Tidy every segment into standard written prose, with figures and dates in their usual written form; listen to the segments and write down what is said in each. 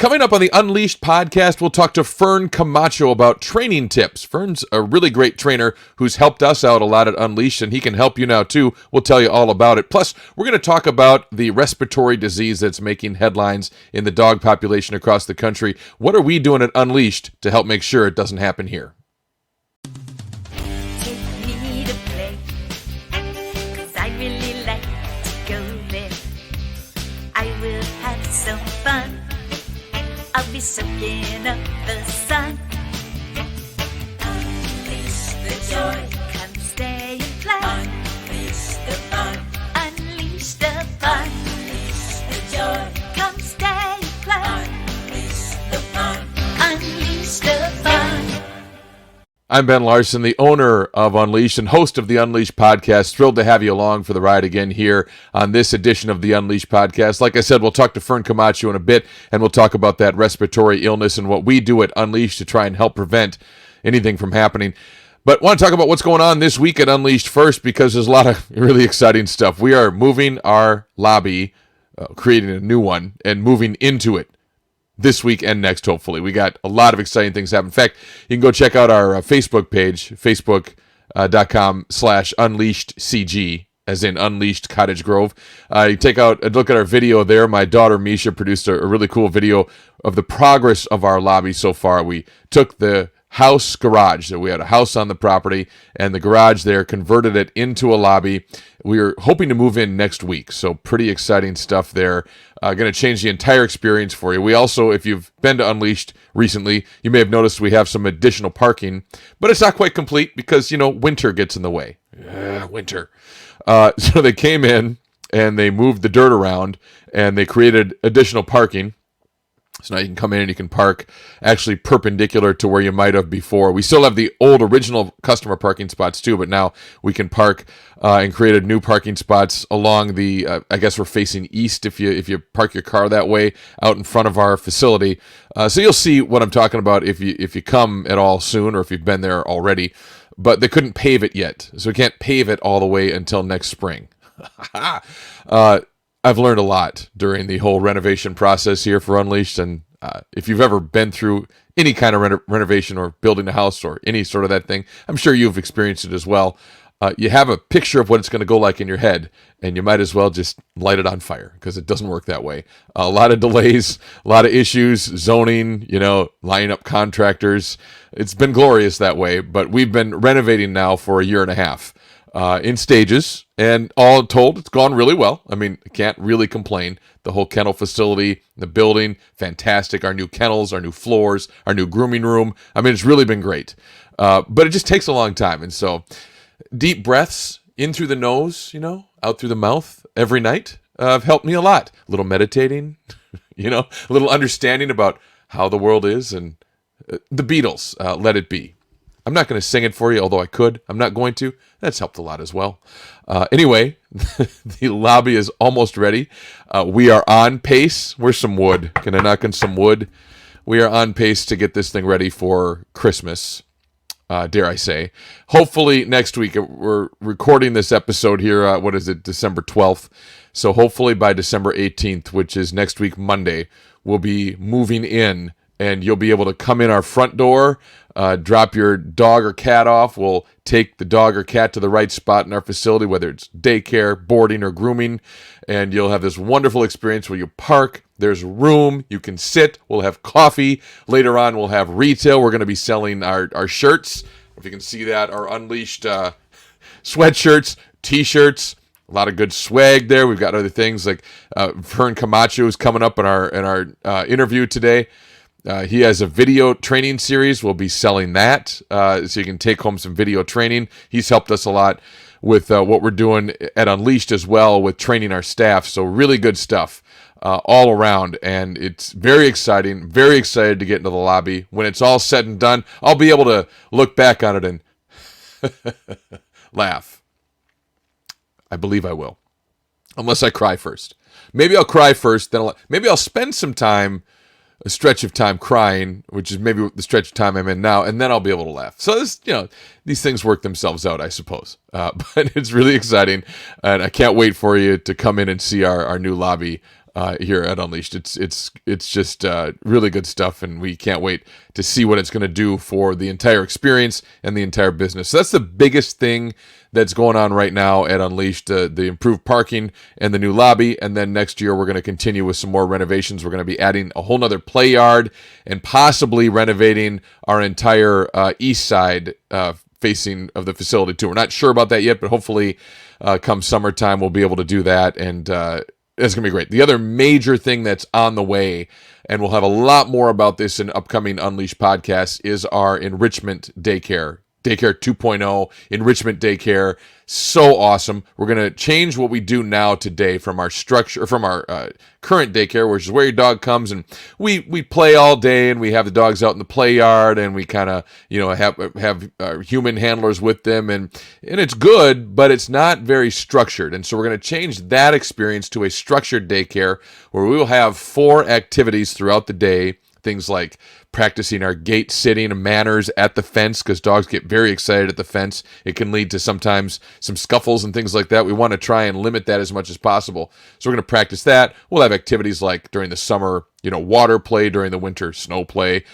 Coming up on the Unleashed podcast, we'll talk to Fern Camacho about training tips. Fern's a really great trainer who's helped us out a lot at Unleashed, and he can help you now too. We'll tell you all about it. Plus, we're going to talk about the respiratory disease that's making headlines in the dog population across the country. What are we doing at Unleashed to help make sure it doesn't happen here? I'll be soaking up the sun. Unleash the joy. Come stay and play. Unleash the fun. Unleash the fun. Unleash the joy. Come stay and play. Unleash the fun. Unleash the fun. I'm Ben Larson, the owner of Unleashed and host of the Unleashed podcast. Thrilled to have you along for the ride again here on this edition of the Unleashed podcast. Like I said, we'll talk to Fern Camacho in a bit, and we'll talk about that respiratory illness and what we do at Unleashed to try and help prevent anything from happening. But I want to talk about what's going on this week at Unleashed first, because there's a lot of really exciting stuff. We are moving our lobby, creating a new one, and moving into it this week and next, hopefully. We got a lot of exciting things happening. In fact, you can go check out our Facebook page, facebook.com/unleashedcg, as in Unleashed Cottage Grove. You take out a look at our video there. My daughter, Misha, produced a really cool video of the progress of our lobby so far. We took the house garage. So we had a house on the property, and the garage there, converted it into a lobby. We are hoping to move in next week, so pretty exciting stuff there. Going to change the entire experience for you. We also, if you've been to Unleashed recently, you may have noticed we have some additional parking, but it's not quite complete because, winter gets in the way. Winter. So they came in and they moved the dirt around and they created additional parking. So now you can come in and you can park actually perpendicular to where you might have before. We still have the old original customer parking spots too, but now we can park and created new parking spots along the, I guess we're facing east if you park your car that way out in front of our facility. So you'll see what I'm talking about if you come at all soon or if you've been there already. But they couldn't pave it yet, so we can't pave it all the way until next spring. I've learned a lot during the whole renovation process here for Unleashed, and if you've ever been through any kind of renovation or building a house or any sort of that thing, I'm sure you've experienced it as well. You have a picture of what it's going to go like in your head, and you might as well just light it on fire because it doesn't work that way. A lot of delays, a lot of issues, zoning, lining up contractors. It's been glorious that way, but we've been renovating now for a year and a half. In stages, and all told, it's gone really well. I mean, I can't really complain. The whole kennel facility, the building, fantastic. Our new kennels, our new floors, our new grooming room. I mean, it's really been great. But it just takes a long time. And so deep breaths in through the nose, out through the mouth every night have helped me a lot. A little meditating, a little understanding about how the world is, and the Beatles, Let It Be. I'm not going to sing it for you, although I could. I'm not going to. That's helped a lot as well. Anyway, the lobby is almost ready. We are on pace. Where's some wood? Can I knock on some wood? We are on pace to get this thing ready for Christmas, dare I say. Hopefully next week. We're recording this episode here, December 12th. So hopefully by December 18th, which is next week Monday, we'll be moving in. And you'll be able to come in our front door, drop your dog or cat off. We'll take the dog or cat to the right spot in our facility, whether it's daycare, boarding, or grooming. And you'll have this wonderful experience where you park. There's room. You can sit. We'll have coffee. Later on, we'll have retail. We're going to be selling our shirts. If you can see that, our Unleashed sweatshirts, T-shirts. A lot of good swag there. We've got other things like Fern Camacho is coming up in our interview today. He has a video training series. We'll be selling that, so you can take home some video training. He's helped us a lot with what we're doing at Unleashed as well with training our staff. So really good stuff all around, and it's very exciting. Very excited to get into the lobby. When it's all said and done, I'll be able to look back on it and laugh. I believe I will, unless I cry first. Maybe I'll cry first, then maybe I'll spend some time. A stretch of time crying, which is maybe the stretch of time I'm in now, and then I'll be able to laugh. So this, these things work themselves out, I suppose. But it's really exciting, and I can't wait for you to come in and see our new lobby here at Unleashed. It's just really good stuff, and we can't wait to see what it's going to do for the entire experience and the entire business. So that's the biggest thing that's going on right now at Unleashed, the improved parking and the new lobby. And then next year, we're going to continue with some more renovations. We're going to be adding a whole nother play yard and possibly renovating our entire east side facing of the facility too. We're not sure about that yet, but hopefully come summertime, we'll be able to do that. And it's going to be great. The other major thing that's on the way, and we'll have a lot more about this in upcoming Unleashed podcasts, is our enrichment daycare. Daycare 2.0, enrichment daycare. So awesome. We're going to change what we do now today from our structure, from our current daycare, which is where your dog comes and we play all day and we have the dogs out in the play yard and we kind of, have human handlers with them and it's good, but it's not very structured. And so we're going to change that experience to a structured daycare where we will have 4 activities throughout the day. Things like practicing our gate sitting and manners at the fence, because dogs get very excited at the fence. It can lead to sometimes some scuffles and things like that. We want to try and limit that as much as possible. So we're going to practice that. We'll have activities like during the summer, water play, during the winter, snow play,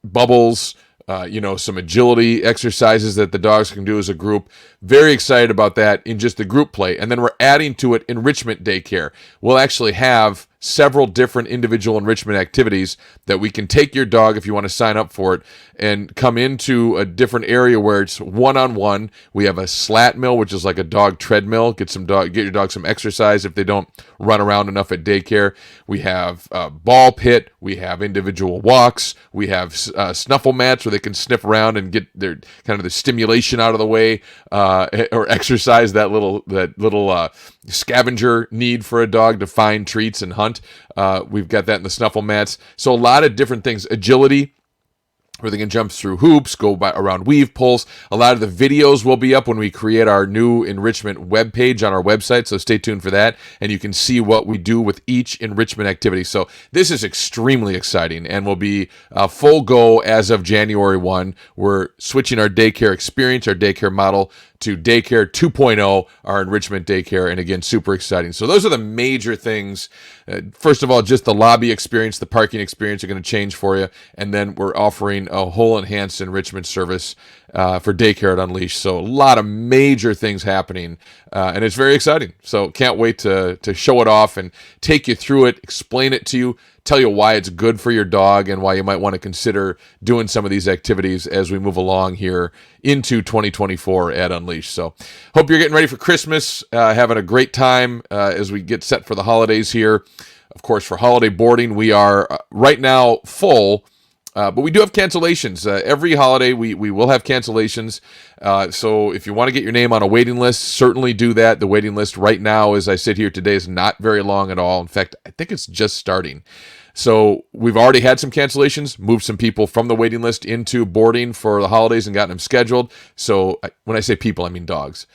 bubbles, some agility exercises that the dogs can do as a group. Very excited about that in just the group play. And then we're adding to it enrichment daycare. We'll actually have several different individual enrichment activities that we can take your dog, if you want to sign up for it, and come into a different area where it's one-on-one. We have a slat mill, which is like a dog treadmill. Get your dog some exercise if they don't run around enough at daycare. We have a ball pit. We have individual walks. We have snuffle mats where they can sniff around and get their kind of the stimulation out of the way, or exercise that little scavenger need for a dog to find treats and hunt. We've got that in the snuffle mats. So a lot of different things. Agility, where they can jump through hoops, go around weave poles. A lot of the videos will be up when we create our new enrichment webpage on our website, so stay tuned for that, and you can see what we do with each enrichment activity. So this is extremely exciting and will be full go as of January 1. We're switching our daycare experience, our daycare model, to Daycare 2.0, our enrichment daycare, and again, super exciting. So those are the major things. First of all, just the lobby experience, the parking experience are going to change for you, and then we're offering a whole enhanced enrichment service for daycare at Unleashed. So a lot of major things happening, and it's very exciting. So can't wait to show it off and take you through it, explain it to you, tell you why it's good for your dog and why you might want to consider doing some of these activities as we move along here into 2024 at Unleashed. So hope you're getting ready for Christmas, having a great time as we get set for the holidays here. Of course, for holiday boarding, we are right now full, but we do have cancellations. Every holiday, we will have cancellations. So if you want to get your name on a waiting list, certainly do that. The waiting list right now, as I sit here today, is not very long at all. In fact, I think it's just starting. So we've already had some cancellations, moved some people from the waiting list into boarding for the holidays and gotten them scheduled. So when I say people, I mean dogs.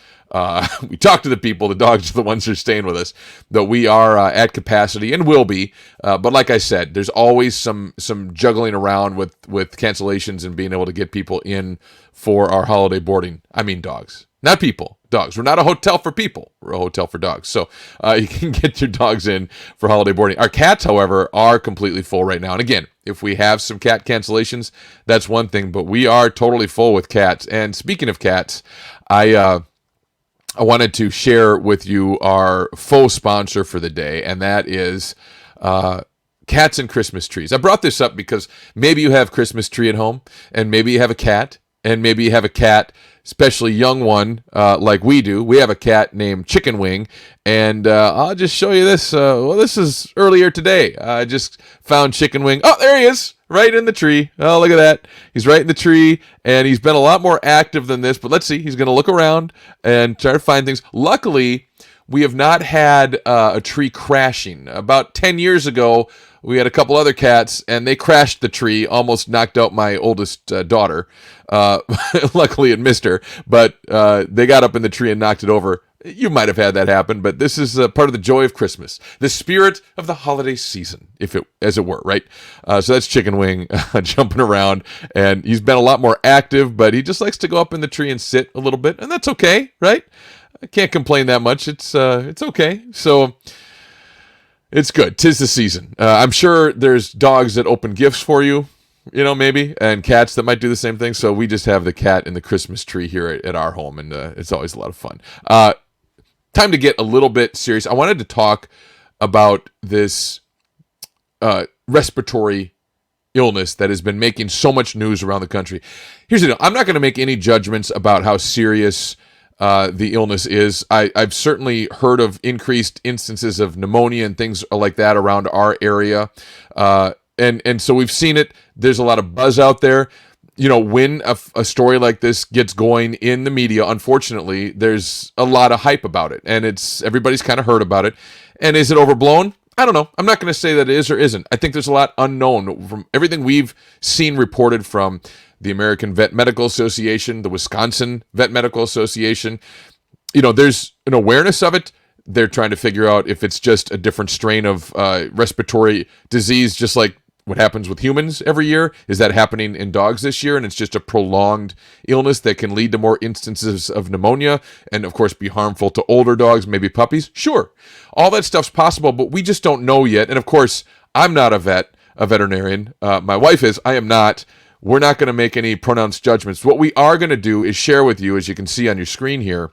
We talk to the people, the dogs are the ones who are staying with us, though we are at capacity and will be. But like I said, there's always some juggling around with cancellations and being able to get people in for our holiday boarding. I mean dogs, not people, dogs. We're not a hotel for people. We're a hotel for dogs. So you can get your dogs in for holiday boarding. Our cats, however, are completely full right now. And again, if we have some cat cancellations, that's one thing, but we are totally full with cats. And speaking of cats, I wanted to share with you our faux sponsor for the day, and that is cats and Christmas trees. I brought this up because maybe you have a Christmas tree at home, and maybe you have a cat, and maybe you have a cat, especially young one, like we do. We have a cat named Chicken Wing, and I'll just show you this. This is earlier today. I just found Chicken Wing. Oh, there he is, right in the tree. Oh, look at that. He's right in the tree, and he's been a lot more active than this, but let's see. He's going to look around and try to find things. Luckily, we have not had a tree crashing. About 10 years ago, we had a couple other cats, and they crashed the tree, almost knocked out my oldest daughter. Luckily, it missed her, but they got up in the tree and knocked it over. You might have had that happen, but this is part of the joy of Christmas, the spirit of the holiday season, as it were, right? So that's Chicken Wing jumping around, and he's been a lot more active, but he just likes to go up in the tree and sit a little bit, and that's okay, right? I can't complain that much. It's okay. So It's good. 'Tis the season. I'm sure there's dogs that open gifts for you, maybe, and cats that might do the same thing. So we just have the cat in the Christmas tree here at our home, and it's always a lot of fun. Time to get a little bit serious. I wanted to talk about this respiratory illness that has been making so much news around the country. Here's the deal. I'm not going to make any judgments about how serious the illness is. I've certainly heard of increased instances of pneumonia and things like that around our area. And so we've seen it. There's a lot of buzz out there. When a story like this gets going in the media, unfortunately, there's a lot of hype about it. And everybody's kind of heard about it. And is it overblown? I don't know. I'm not going to say that it is or isn't. I think there's a lot unknown from everything we've seen reported from the American Vet Medical Association, the Wisconsin Vet Medical Association. There's an awareness of it. They're trying to figure out if it's just a different strain of respiratory disease, just like what happens with humans every year. Is that happening in dogs this year? And it's just a prolonged illness that can lead to more instances of pneumonia and, of course, be harmful to older dogs, maybe puppies. Sure. All that stuff's possible, but we just don't know yet. And, of course, I'm not a veterinarian. My wife is. I am not. We're not going to make any pronounced judgments. What we are going to do is share with you, as you can see on your screen here,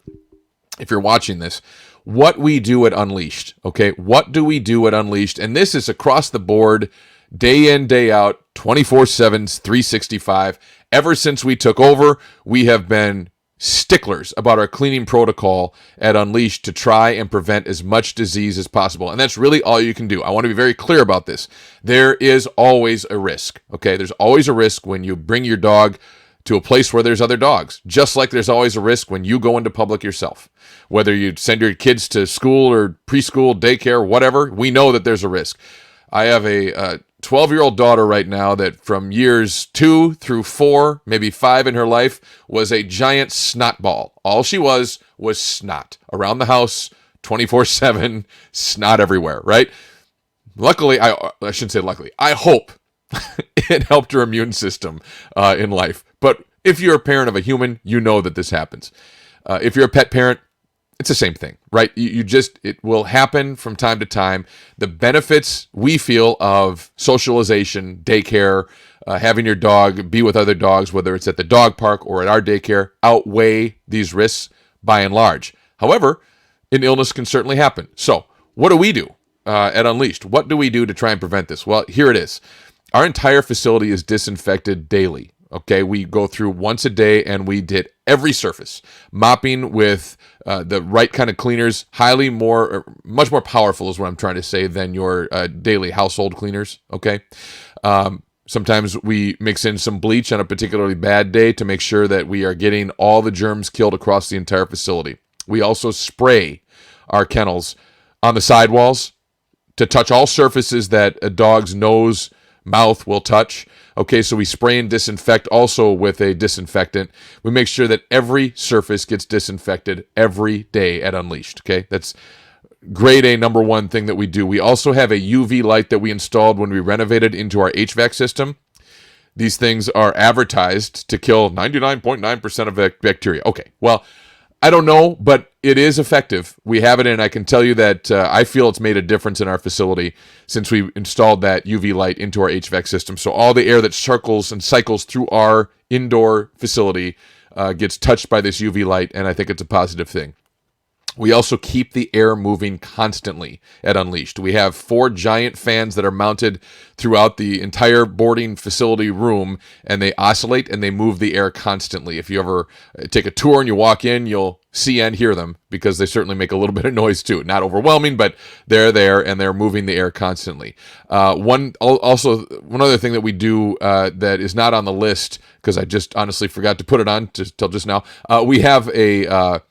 if you're watching this, what we do at Unleashed. Okay, what do we do at Unleashed? And this is across the board, day in, day out, 24/7, 365. Ever since we took over, we have been sticklers about our cleaning protocol at Unleashed to try and prevent as much disease as possible. And that's really all you can do. I want to be very clear about this. There is always a risk, okay? There's always a risk when you bring your dog to a place where there's other dogs, just like there's always a risk when you go into public yourself. Whether you send your kids to school or preschool, daycare, whatever, we know that there's a risk. I have a 12-year-old daughter right now that from years 2 through 4, maybe 5 in her life, was a giant snot ball. All she was snot. Around the house, 24/7, snot everywhere, right? Luckily, I shouldn't say luckily, I hope it helped her immune system in life. But if you're a parent of a human, you know that this happens. If you're a pet parent, it's the same thing, right? It will happen from time to time. The benefits we feel of socialization, daycare, having your dog be with other dogs, whether it's at the dog park or at our daycare, outweigh these risks by and large. However, an illness can certainly happen. So what do we do at Unleashed? What do we do to try and prevent this? Well, here it is. Our entire facility is disinfected daily. Okay, we go through once a day and we did every surface, mopping with the right kind of cleaners, much more powerful is what I'm trying to say than your daily household cleaners. Okay, sometimes we mix in some bleach on a particularly bad day to make sure that we are getting all the germs killed across the entire facility. We also spray our kennels on the sidewalls to touch all surfaces that a dog's nose, mouth will touch. Okay, so we spray and disinfect also with a disinfectant. We make sure that every surface gets disinfected every day at Unleashed. Okay, that's grade A number one thing that we do. We also have a UV light that we installed when we renovated into our HVAC system. These things are advertised to kill 99.9% of bacteria. Okay, well, I don't know, but it is effective. We have it, and I can tell you that I feel it's made a difference in our facility since we installed that UV light into our HVAC system. So all the air that circles and cycles through our indoor facility gets touched by this UV light, and I think it's a positive thing. We also keep the air moving constantly at Unleashed. We have 4 giant fans that are mounted throughout the entire boarding facility room, and they oscillate and they move the air constantly. If you ever take a tour and you walk in, you'll see and hear them because they certainly make a little bit of noise too. Not overwhelming, but they're there and they're moving the air constantly. One other thing that we do that is not on the list because I just honestly forgot to put it on till just now. We have a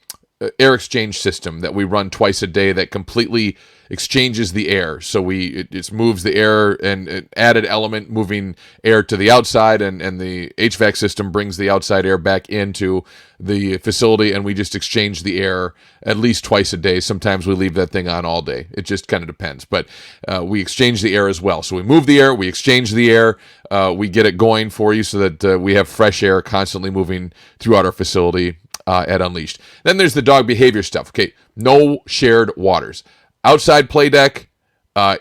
air exchange system that we run twice a day that completely exchanges the air. So it moves the air and an added element moving air to the outside, and the HVAC system brings the outside air back into the facility, and we just exchange the air at least twice a day. Sometimes we leave that thing on all day. It just kind of depends. But we exchange the air as well. So we move the air, we exchange the air, we get it going for you so that we have fresh air constantly moving throughout our facility at Unleashed. Then there's the dog behavior stuff. Okay, no shared waters. Outside play deck,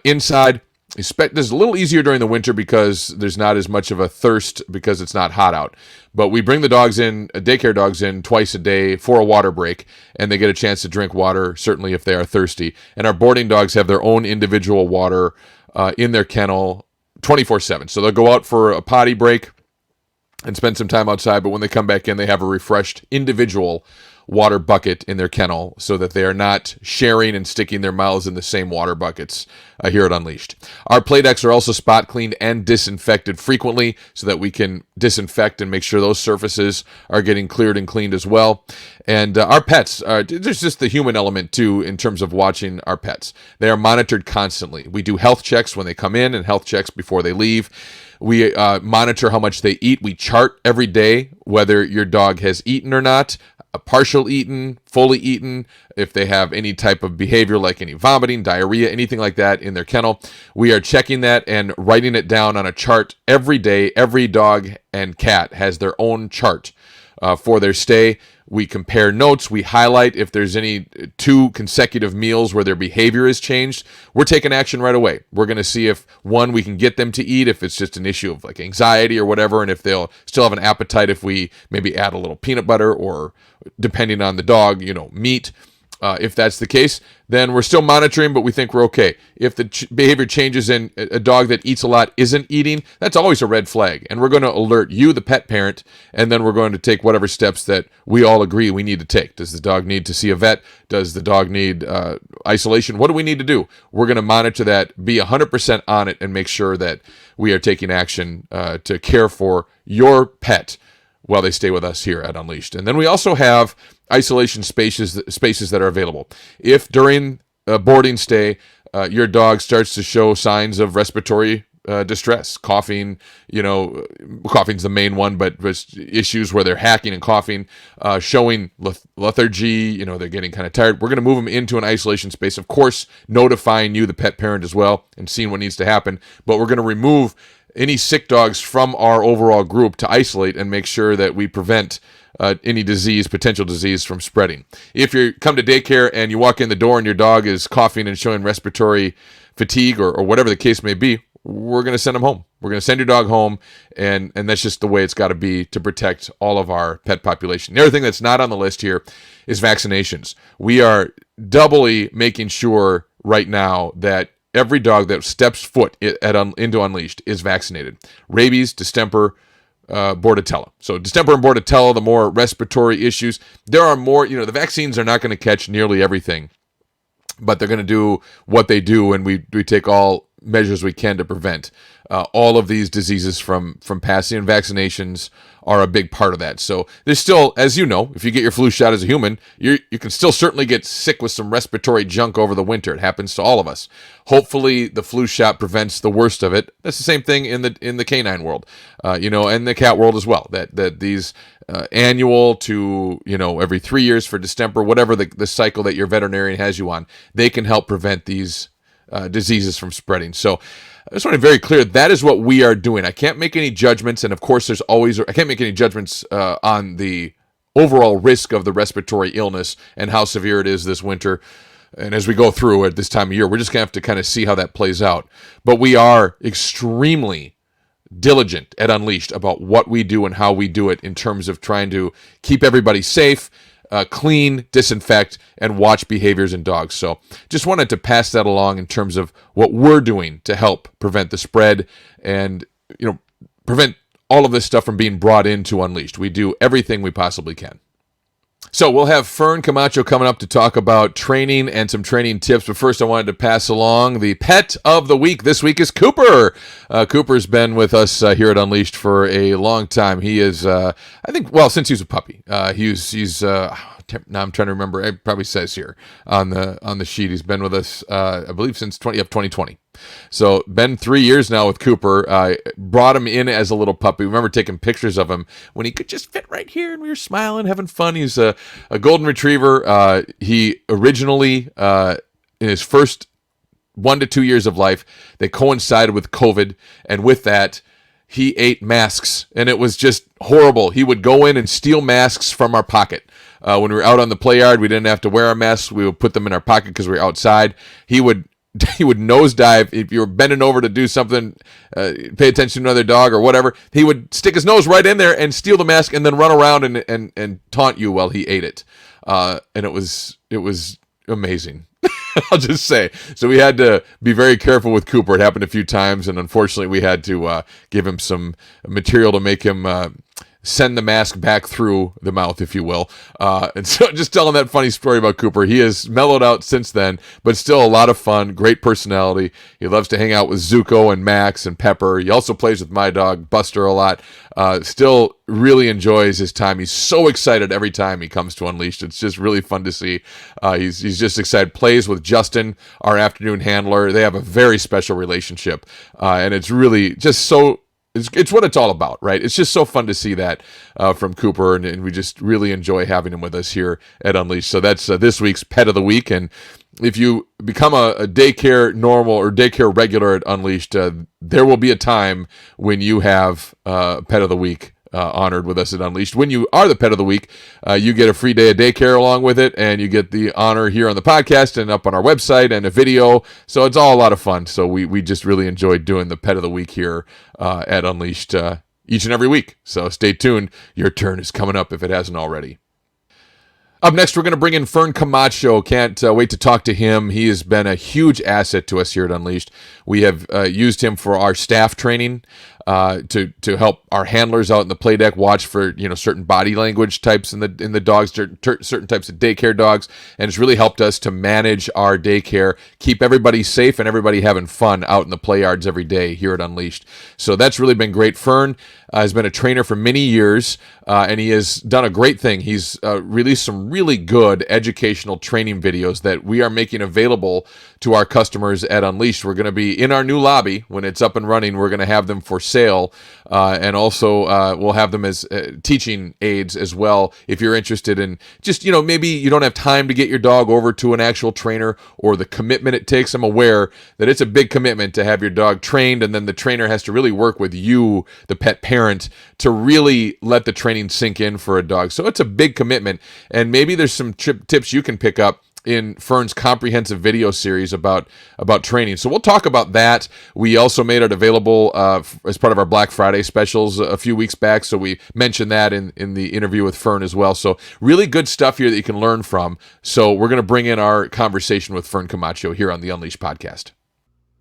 Inside, this is a little easier during the winter because there's not as much of a thirst because it's not hot out. But we bring the daycare dogs in twice a day for a water break, and they get a chance to drink water, certainly if they are thirsty. And our boarding dogs have their own individual water in their kennel 24/7. So they'll go out for a potty break and spend some time outside, but when they come back in, they have a refreshed individual water bucket in their kennel so that they are not sharing and sticking their mouths in the same water buckets here at Unleashed. Our play decks are also spot cleaned and disinfected frequently so that we can disinfect and make sure those surfaces are getting cleared and cleaned as well. And our pets, there's just the human element too in terms of watching our pets. They are monitored constantly. We do health checks when they come in and health checks before they leave. We monitor how much they eat. We chart every day whether your dog has eaten or not, a partial eaten, fully eaten, if they have any type of behavior like any vomiting, diarrhea, anything like that in their kennel. We are checking that and writing it down on a chart every day. Every dog and cat has their own chart for their stay. We compare notes. We highlight if there's any 2 consecutive meals where their behavior has changed. We're taking action right away. We're going to see if, one, we can get them to eat, if it's just an issue of like anxiety or whatever, and if they'll still have an appetite if we maybe add a little peanut butter or, depending on the dog, meat. If that's the case, then we're still monitoring, but we think we're okay. If the behavior changes and a dog that eats a lot isn't eating, that's always a red flag. And we're going to alert you, the pet parent, and then we're going to take whatever steps that we all agree we need to take. Does the dog need to see a vet? Does the dog need isolation? What do we need to do? We're going to monitor that, be 100% on it, and make sure that we are taking action to care for your pet while they stay with us here at Unleashed. And then we also have isolation spaces that are available. If during a boarding stay, your dog starts to show signs of respiratory distress, coughing, coughing's the main one, but issues where they're hacking and coughing, showing lethargy, they're getting kind of tired, we're going to move them into an isolation space, of course, notifying you, the pet parent, as well, and seeing what needs to happen. But we're going to remove any sick dogs from our overall group to isolate and make sure that we prevent any potential disease from spreading. If you come to daycare and you walk in the door and your dog is coughing and showing respiratory fatigue or whatever the case may be, we're going to send them home. We're going to send your dog home, and that's just the way it's got to be to protect all of our pet population. The other thing that's not on the list here is vaccinations. We are doubly making sure right now that every dog that steps foot into Unleashed is vaccinated. Rabies, distemper, Bordetella. So distemper and Bordetella, the more respiratory issues. There are more, the vaccines are not going to catch nearly everything, but they're going to do what they do, and we take all measures we can to prevent all of these diseases from passing, and vaccinations are a big part of that. So there's still, as you know, if you get your flu shot as a human, you can still certainly get sick with some respiratory junk over the winter. It happens to all of us. Hopefully the flu shot prevents the worst of it. That's the same thing in the canine world, and the cat world as well. That these annual to every 3 years for distemper, whatever the cycle that your veterinarian has you on, they can help prevent these diseases from spreading. So I just want to be very clear, that is what we are doing. I can't make any judgments, and of course I can't make any judgments on the overall risk of the respiratory illness and how severe it is this winter. And as we go through at this time of year, we're just going to have to kind of see how that plays out. But we are extremely diligent at Unleashed about what we do and how we do it in terms of trying to keep everybody safe, clean, disinfect, and watch behaviors in dogs. So just wanted to pass that along in terms of what we're doing to help prevent the spread and prevent all of this stuff from being brought into Unleashed. We do everything we possibly can. So we'll have Fern Camacho coming up to talk about training and some training tips. But first, I wanted to pass along the pet of the week. This week is Cooper. Cooper's been with us here at Unleashed for a long time. He is, since he was a puppy. He's now I'm trying to remember. It probably says here on the sheet. He's been with us, I believe, since 2020. So been 3 years now with Cooper. Brought him in as a little puppy. Remember taking pictures of him when he could just fit right here, and we were smiling, having fun. He's a golden retriever. He originally, in his first 1 to 2 years of life, they coincided with COVID, and with that, he ate masks, and it was just horrible. He would go in and steal masks from our pocket. When we were out on the play yard, we didn't have to wear our masks. We would put them in our pocket because we were outside. He would he would nosedive if you were bending over to do something, pay attention to another dog or whatever. He would stick his nose right in there and steal the mask, and then run around and taunt you while he ate it. And it was amazing. I'll just say. So we had to be very careful with Cooper. It happened a few times, and unfortunately, we had to give him some material to make him send the mask back through the mouth, if you will. And so just telling that funny story about Cooper. He has mellowed out since then, but still a lot of fun, great personality. He loves to hang out with Zuko and Max and Pepper. He also plays with my dog, Buster, a lot. Still really enjoys his time. He's so excited every time he comes to Unleashed. It's just really fun to see. He's just excited. Plays with Justin, our afternoon handler. They have a very special relationship. And it's really just so... It's what it's all about, right? It's just so fun to see that from Cooper, and we just really enjoy having him with us here at Unleashed. So that's this week's Pet of the Week. And if you become a daycare normal or daycare regular at Unleashed, there will be a time when you have Pet of the Week honored with us at Unleashed. When you are the Pet of the Week, you get a free day of daycare along with it, and you get the honor here on the podcast and up on our website and a video. So it's all a lot of fun. So we just really enjoyed doing the Pet of the Week here at Unleashed each and every week. So stay tuned. Your turn is coming up if it hasn't already. Up next, we're going to bring in Fern Camacho. Can't wait to talk to him. He has been a huge asset to us here at Unleashed. We have used him for our staff training to help our handlers out in the play deck watch for certain body language types in the dogs, certain types of daycare dogs, and it's really helped us to manage our daycare, keep everybody safe and everybody having fun out in the play yards every day here at Unleashed. So that's really been great. Fern has been a trainer for many years, and he has done a great thing. He's released some really good educational training videos that we are making available to our customers at Unleashed. We're going to be in our new lobby when it's up and running. We're going to have them for sale, and also we'll have them as teaching aids as well. If you're interested in just, maybe you don't have time to get your dog over to an actual trainer, or the commitment it takes. I'm aware that it's a big commitment to have your dog trained, and then the trainer has to really work with you, the pet parent, to really let the training sink in for a dog. So it's a big commitment, and maybe there's some tips you can pick up in Fern's comprehensive video series about training. So we'll talk about that. We also made it available as part of our Black Friday specials a few weeks back, so we mentioned that in the interview with Fern as well. So really good stuff here that you can learn from. So we're going to bring in our conversation with Fern Camacho here on the Unleashed podcast.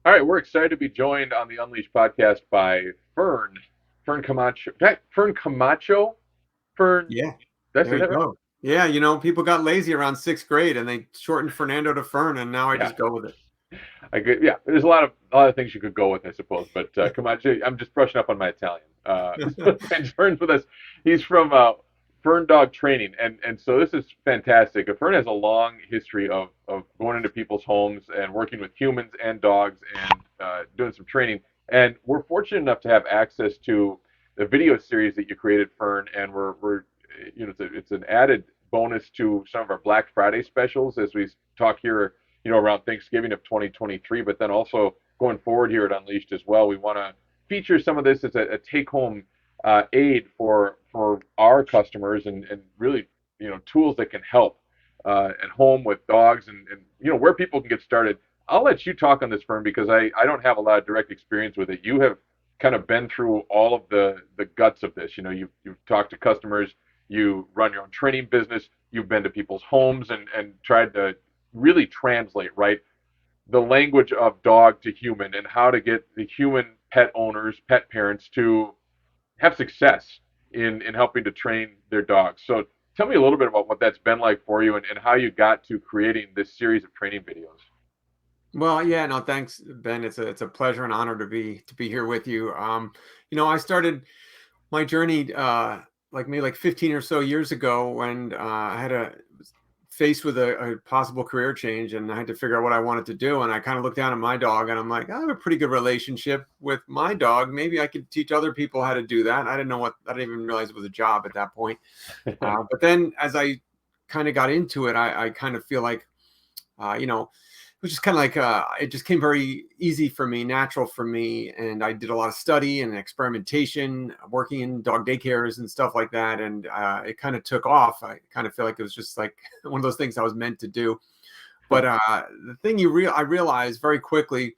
All right, we're excited to be joined on the Unleashed podcast by Fern Camacho. Fern Camacho? Fern? Yeah, That's there you it, right? go. Yeah, people got lazy around 6th grade and they shortened Fernando to Fern, and now I just go with it. Yeah, there's a lot of things you could go with, I suppose. But Camacho, I'm just brushing up on my Italian. And Fern's with us. He's from Fern Dog Training, and so this is fantastic. Fern has a long history of going into people's homes and working with humans and dogs and doing some training. And we're fortunate enough to have access to the video series that you created, Fern, and we're it's an added bonus to some of our Black Friday specials as we talk here, around Thanksgiving of 2023, but then also going forward here at Unleashed as well. We want to feature some of this as a take-home aid for our customers, and really, tools that can help at home with dogs, and where people can get started. I'll let you talk on this, Fern, because I don't have a lot of direct experience with it. You have kind of been through all of the guts of this. You've talked to customers, you run your own training business, you've been to people's homes and tried to really translate, right, the language of dog to human, and how to get the human pet owners, pet parents to have success in helping to train their dogs. So tell me a little bit about what that's been like for you, and how you got to creating this series of training videos. Well, yeah, no, thanks, Ben. It's a pleasure and honor to be here with you. I started my journey maybe 15 or so years ago when I had faced with a possible career change, and I had to figure out what I wanted to do. And I kind of looked down at my dog, and I'm like, I have a pretty good relationship with my dog. Maybe I could teach other people how to do that. I didn't even realize it was a job at that point. But then as I kind of got into it, I kind of feel like, it was just kind of like it just came very easy for me, natural for me. And I did a lot of study and experimentation, working in dog daycares and stuff like that. And it kind of took off. I kind of feel like it was just like one of those things I was meant to do. But the thing I realized very quickly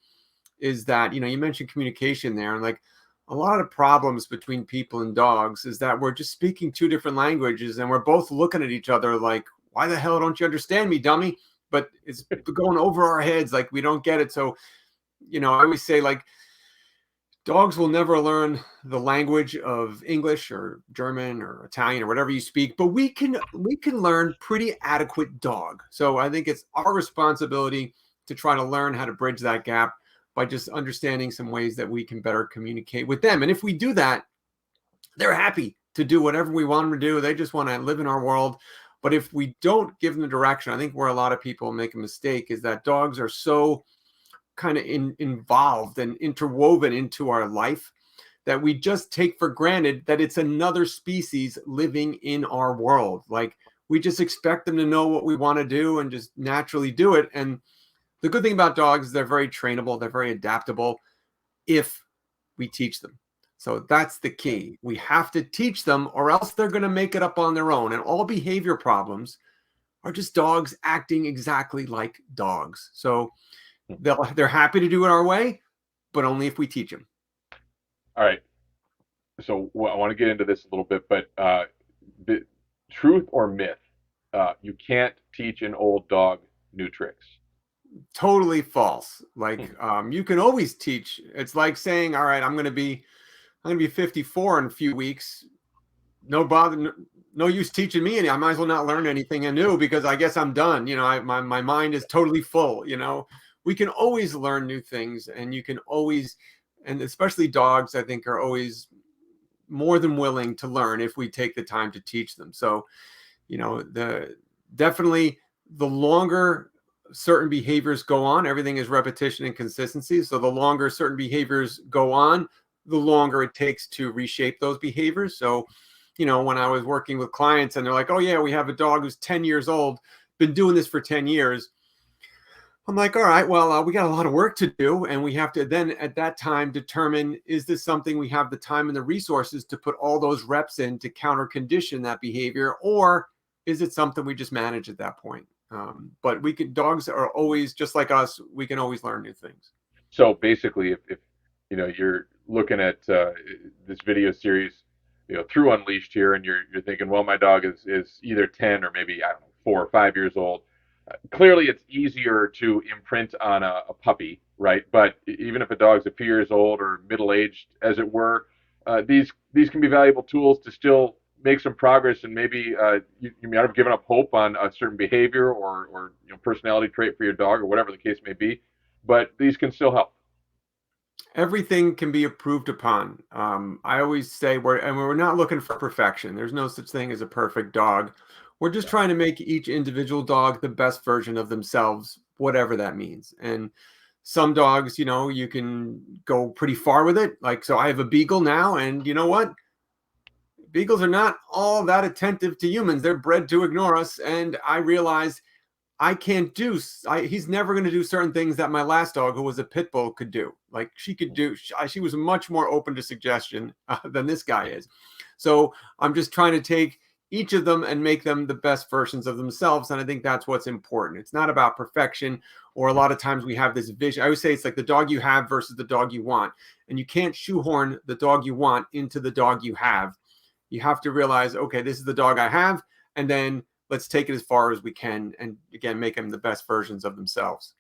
is that, you mentioned communication there, and like a lot of problems between people and dogs is that we're just speaking two different languages, and we're both looking at each other like, why the hell don't you understand me, dummy? But it's going over our heads, like we don't get it. So, I always say, like, dogs will never learn the language of English or German or Italian or whatever you speak, but we can learn pretty adequate dog. So I think it's our responsibility to try to learn how to bridge that gap by just understanding some ways that we can better communicate with them. And if we do that, they're happy to do whatever we want them to do. They just want to live in our world. But if we don't give them the direction, I think where a lot of people make a mistake is that dogs are so kind of involved and interwoven into our life that we just take for granted that it's another species living in our world. Like, we just expect them to know what we want to do and just naturally do it. And the good thing about dogs is they're very trainable, they're very adaptable if we teach them. So that's the key. We have to teach them, or else they're going to make it up on their own. And all behavior problems are just dogs acting exactly like dogs. So they're happy to do it our way, but only if we teach them. All right. So I want to get into this a little bit, but the truth or myth? You can't teach an old dog new tricks. Totally false. Like, Hmm. you can always teach. It's like saying, all right, I'm going to be 54 in a few weeks. No bother, no use teaching me any. I might as well not learn anything new because I guess I'm done. My mind is totally full. We can always learn new things, and you can always, and especially dogs, I think, are always more than willing to learn if we take the time to teach them. So, definitely the longer certain behaviors go on, everything is repetition and consistency. So the longer certain behaviors go on, the longer it takes to reshape those behaviors. So, when I was working with clients and they're like, oh yeah, we have a dog who's 10 years old, been doing this for 10 years. I'm like, all right, well, we got a lot of work to do. And we have to then at that time determine, is this something we have the time and the resources to put all those reps in to counter condition that behavior? Or is it something we just manage at that point? But dogs are always just like us. We can always learn new things. So basically, if you're looking at this video series, through Unleashed here, and you're thinking, well, my dog is either 10 or maybe, I don't know, 4 or 5 years old. Clearly, it's easier to imprint on a puppy, right? But even if a dog's a few years old or middle aged, as it were, these can be valuable tools to still make some progress, and maybe you might have given up hope on a certain behavior or personality trait for your dog or whatever the case may be, but these can still help. Everything can be improved upon. I always say we're not looking for perfection. There's no such thing as a perfect dog. We're just Yeah. trying to make each individual dog the best version of themselves, whatever that means. And some dogs, you can go pretty far with it. Like, so I have a beagle now, and you know what? Beagles are not all that attentive to humans. They're bred to ignore us. And I realize I can't do. He's never going to do certain things that my last dog, who was a pit bull, could do. Like, she could do. She was much more open to suggestion than this guy is. So I'm just trying to take each of them and make them the best versions of themselves. And I think that's what's important. It's not about perfection. Or a lot of times we have this vision. I always say it's like the dog you have versus the dog you want. And you can't shoehorn the dog you want into the dog you have. You have to realize, okay, this is the dog I have. And then let's take it as far as we can, and again, make them the best versions of themselves.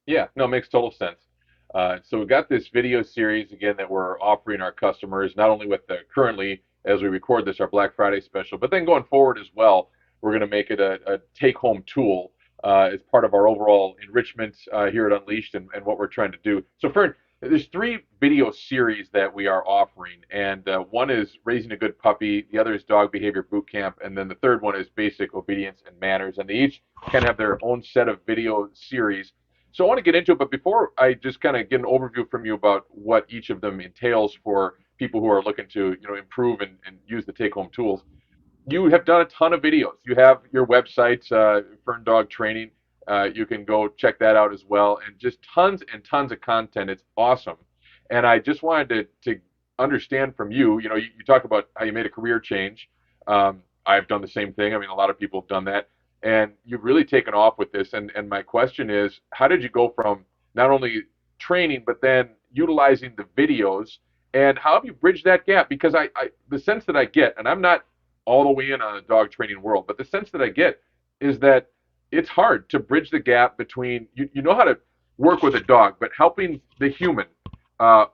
Yeah, no, it makes total sense. So we've got this video series again that we're offering our customers, not only with the currently as we record this, our Black Friday special, but then going forward as well, we're going to make it a take-home tool as part of our overall enrichment here at Unleashed and what we're trying to do. So, Fern, there's three video series that we are offering, and one is Raising a Good Puppy, the other is Dog Behavior Boot Camp, and then the third one is Basic Obedience and Manners, and they each kind of have their own set of video series. So I want to get into it, but before I just kind of get an overview from you about what each of them entails for people who are looking to improve and use the take-home tools, you have done a ton of videos. You have your website, Fern Dog Training. You can go check that out as well, and just tons and tons of content. It's awesome, and I just wanted to understand from you. You talk about how you made a career change. I've done the same thing. I mean, a lot of people have done that, and you've really taken off with this. And my question is, how did you go from not only training but then utilizing the videos, and how have you bridged that gap? Because I the sense that I get, and I'm not all the way in on the dog training world, but the sense that I get is that it's hard to bridge the gap between you know how to work with a dog, but helping the human, uh,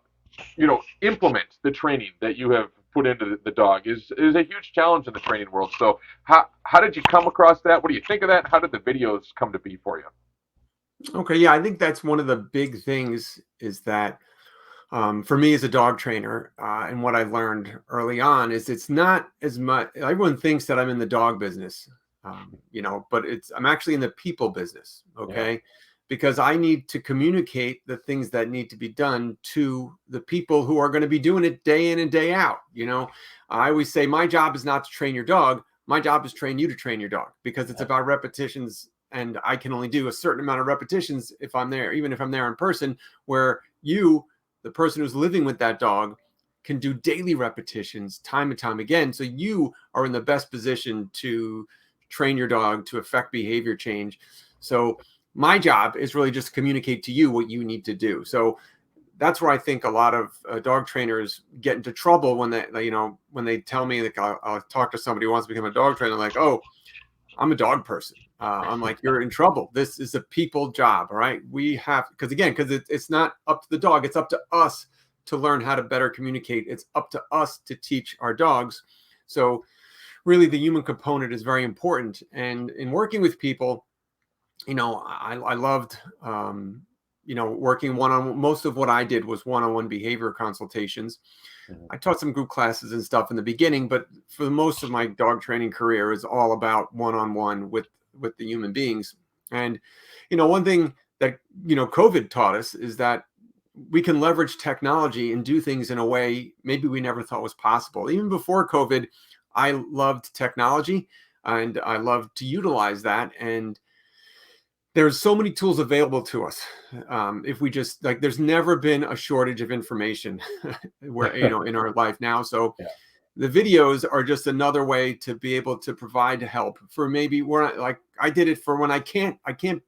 implement the training that you have put into the dog is a huge challenge in the training world. So how did you come across that? What do you think of that? How did the videos come to be for you? Okay, yeah, I think that's one of the big things is that for me as a dog trainer, and what I learned early on is it's not as much. Everyone thinks that I'm in the dog business, but I'm actually in the people business. Yeah. Okay, because I need to communicate the things that need to be done to the people who are going to be doing it day in and day out. I always say my job is not to train your dog. My job is train you to train your dog, because it's about repetitions. And I can only do a certain amount of repetitions if I'm there, even if I'm there in person, where the person who's living with that dog, can do daily repetitions time and time again. So you are in the best position to train your dog to affect behavior change. So my job is really just to communicate to you what you need to do. So that's where I think a lot of dog trainers get into trouble when they tell me, like, I'll talk to somebody who wants to become a dog trainer, like, oh, I'm a dog person. I'm like, you're in trouble. This is a people job. All right. We have, because it's not up to the dog. It's up to us to learn how to better communicate. It's up to us to teach our dogs. So really the human component is very important. And in working with people, I loved, working one-on. Most of what I did was one-on-one behavior consultations. I taught some group classes and stuff in the beginning, but for the most of my dog training career is all about one-on-one with the human beings. And one thing that COVID taught us is that we can leverage technology and do things in a way maybe we never thought was possible. Even before COVID, I loved technology and I loved to utilize that. And there's so many tools available to us. If we just, like, there's never been a shortage of information where, in our life now. So Yeah. the videos are just another way to be able to provide help for maybe where, like, I did it for when I can't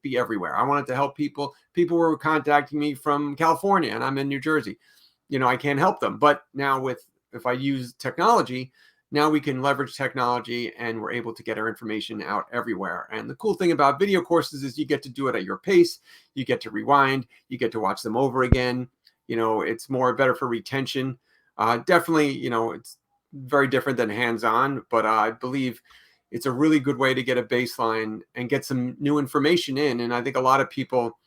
be everywhere. I wanted to help people. People were contacting me from California and I'm in New Jersey. I can't help them. But now if I use technology, now we can leverage technology and we're able to get our information out everywhere. And the cool thing about video courses is you get to do it at your pace. You get to rewind. You get to watch them over again. It's better for retention. Definitely, it's very different than hands-on, but I believe it's a really good way to get a baseline and get some new information in. And I think a lot of people,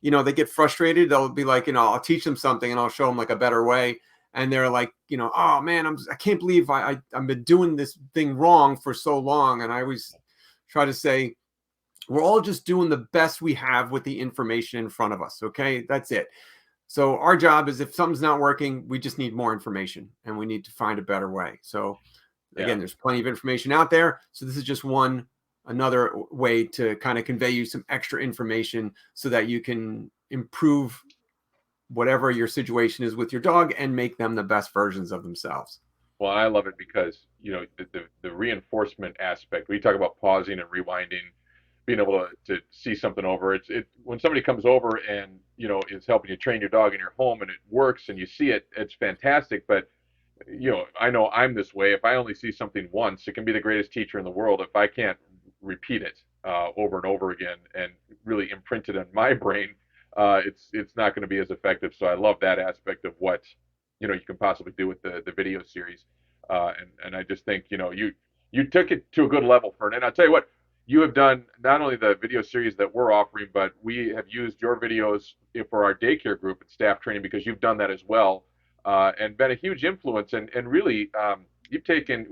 they get frustrated. They'll be like, I'll teach them something and I'll show them like a better way. And they're like, oh man, I can't believe I've been doing this thing wrong for so long. And I always try to say, we're all just doing the best we have with the information in front of us. Okay. That's it. So our job is, if something's not working, we just need more information and we need to find a better way. So Yeah. again, there's plenty of information out there. So this is just another way to kind of convey you some extra information so that you can improve whatever your situation is with your dog and make them the best versions of themselves. Well, I love it because the reinforcement aspect. We talk about pausing and rewinding, being able to see something over. It when somebody comes over and is helping you train your dog in your home and it works and you see it, it's fantastic. But I know I'm this way. If I only see something once, it can be the greatest teacher in the world. If I can't repeat it over and over again and really imprint it on my brain, it's not going to be as effective. So I love that aspect of what you can possibly do with the video series. And I just think you took it to a good level, Fern. And I'll tell you what, you have done not only the video series that we're offering, but we have used your videos for our daycare group and staff training, because you've done that as well, and been a huge influence. And really,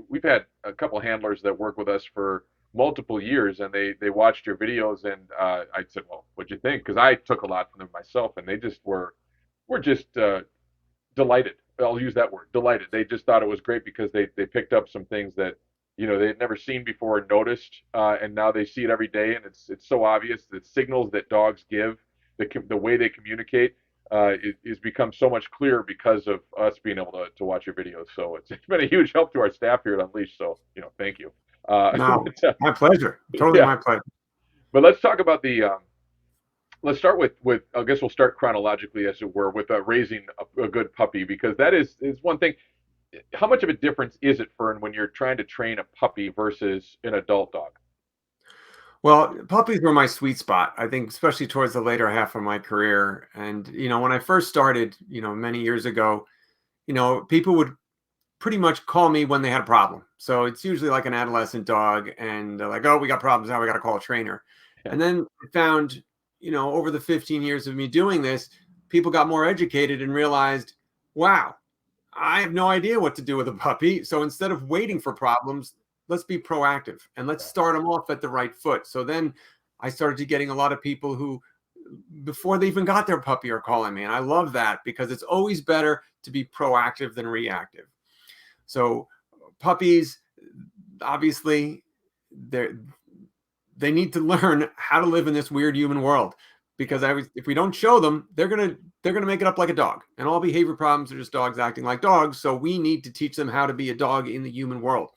we've had a couple handlers that work with us for multiple years, and they watched your videos, and I said, well, what'd you think? Because I took a lot from them myself, and they just were just delighted. I'll use that word, delighted. They just thought it was great because they picked up some things that they had never seen before and noticed, and now they see it every day, and it's so obvious. The signals that dogs give, the way they communicate, it has become so much clearer because of us being able to watch your videos. So it's been a huge help to our staff here at Unleashed. So thank you. No, but, my pleasure. Totally yeah, my pleasure. but let's talk about let's start with I guess we'll start chronologically as it were with raising a good puppy because that is one thing. How much of a difference is it, Fern, when you're trying to train a puppy versus an adult dog? Well, puppies were my sweet spot, I think, especially towards the later half of my career. And, when I first started, many years ago, people would pretty much call me when they had a problem. So it's usually like an adolescent dog, and they're like, "Oh, we got problems now. We got to call a trainer." Yeah. And then I found, over the 15 years of me doing this, people got more educated and realized, wow, I have no idea what to do with a puppy. So instead of waiting for problems, let's be proactive and let's start them off at the right foot. So then I started to getting a lot of people who, before they even got their puppy, are calling me. And I love that because it's always better to be proactive than reactive. So puppies, obviously, they need to learn how to live in this weird human world because if we don't show them, they're gonna make it up like a dog, and all behavior problems are just dogs acting like dogs. So we need to teach them how to be a dog in the human world.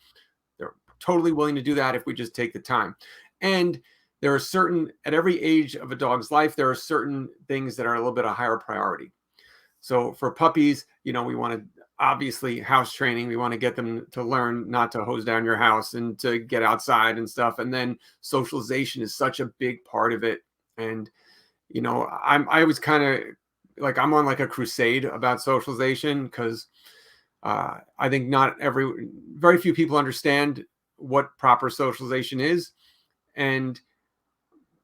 They're totally willing to do that if we just take the time. And there are at every age of a dog's life, there are certain things that are a little bit a higher priority. So for puppies, we want to obviously house training. We want to get them to learn not to hose down your house and to get outside and stuff. And then socialization is such a big part of it. And I was kind of like I'm on like a crusade about socialization because I think very few people understand what proper socialization is, and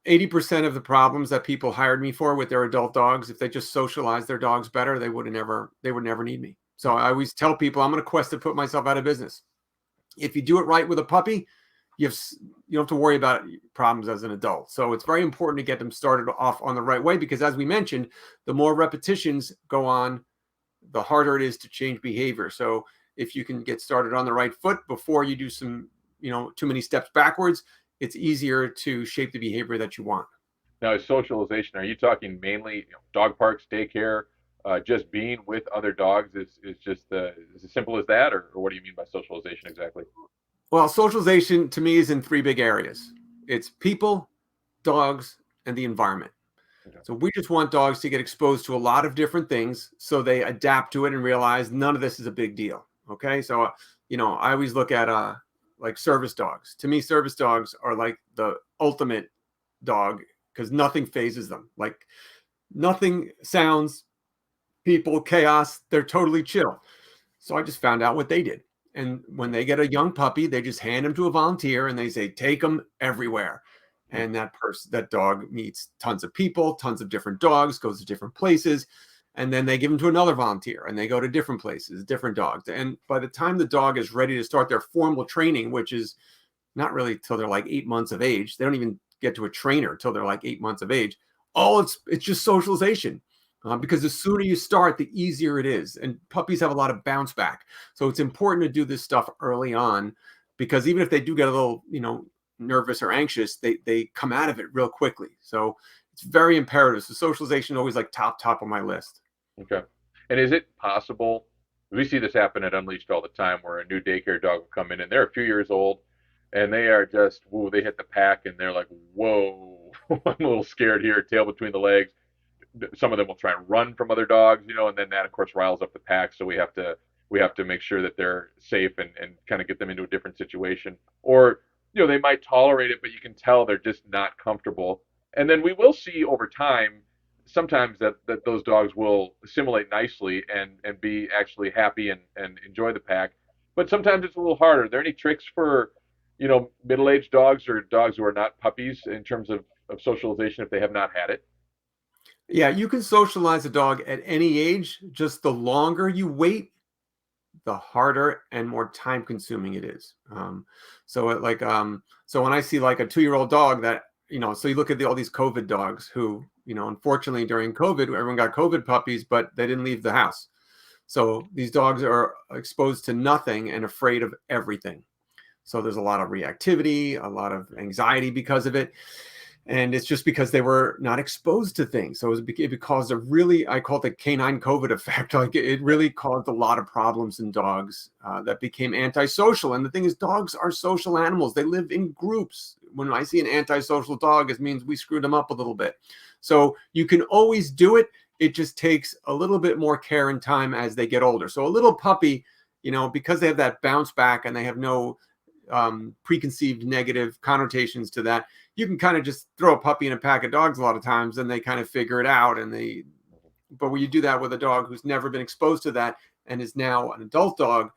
80% of the problems that people hired me for with their adult dogs, if they just socialize their dogs better, they would never need me. So I always tell people I'm on a quest to put myself out of business. If you do it right with a puppy, you don't have to worry about problems as an adult. So it's very important to get them started off on the right way because, as we mentioned, the more repetitions go on, the harder it is to change behavior. So if you can get started on the right foot before you do some, too many steps backwards, it's easier to shape the behavior that you want. Now, is socialization, are you talking mainly dog parks, daycare, just being with other dogs is just is as simple as that, or what do you mean by socialization exactly? Well, socialization to me is in three big areas. It's people, dogs, and the environment. Okay. So we just want dogs to get exposed to a lot of different things so they adapt to it and realize none of this is a big deal. Okay. So, I always look at like service dogs. To me, service dogs are like the ultimate dog because nothing phases them. Like nothing, sounds, people, chaos, they're totally chill. So I just found out what they did. And when they get a young puppy, they just hand them to a volunteer and they say, take them everywhere. And that dog meets tons of people, tons of different dogs, goes to different places. And then they give them to another volunteer and they go to different places, different dogs. And by the time the dog is ready to start their formal training, which is not really till they're like 8 months of age, they don't even get to a trainer till they're like 8 months of age. It's just socialization. Because the sooner you start, the easier it is. And puppies have a lot of bounce back. So it's important to do this stuff early on because even if they do get a little, nervous or anxious, they come out of it real quickly. So it's very imperative. So socialization is always like top of my list. Okay. And is it possible? We see this happen at Unleashed all the time, where a new daycare dog will come in and they're a few years old, and they are just, whoa, they hit the pack and they're like, whoa, I'm a little scared here, tail between the legs. Some of them will try and run from other dogs, and then that of course riles up the pack. So we have to make sure that they're safe and kind of get them into a different situation. Or they might tolerate it, but you can tell they're just not comfortable. And then we will see over time sometimes that those dogs will assimilate nicely and be actually happy and enjoy the pack. But sometimes it's a little harder. Are there any tricks for middle-aged dogs or dogs who are not puppies in terms of socialization if they have not had it? Yeah, you can socialize a dog at any age. Just the longer you wait, the harder and more time consuming it is. So when I see like a 2-year-old dog that, so you look at all these COVID dogs who, unfortunately during COVID, everyone got COVID puppies, but they didn't leave the house. So these dogs are exposed to nothing and afraid of everything. So there's a lot of reactivity, a lot of anxiety because of it. And it's just because they were not exposed to things. So it caused a really, I call it the canine COVID effect. Like it really caused a lot of problems in dogs that became antisocial. And the thing is, dogs are social animals. They live in groups. When I see an antisocial dog, it means we screwed them up a little bit. So you can always do it. It just takes a little bit more care and time as they get older. So a little puppy, because they have that bounce back and they have no preconceived negative connotations to that, you can kind of just throw a puppy in a pack of dogs a lot of times and they kind of figure it out. But when you do that with a dog who's never been exposed to that and is now an adult dog,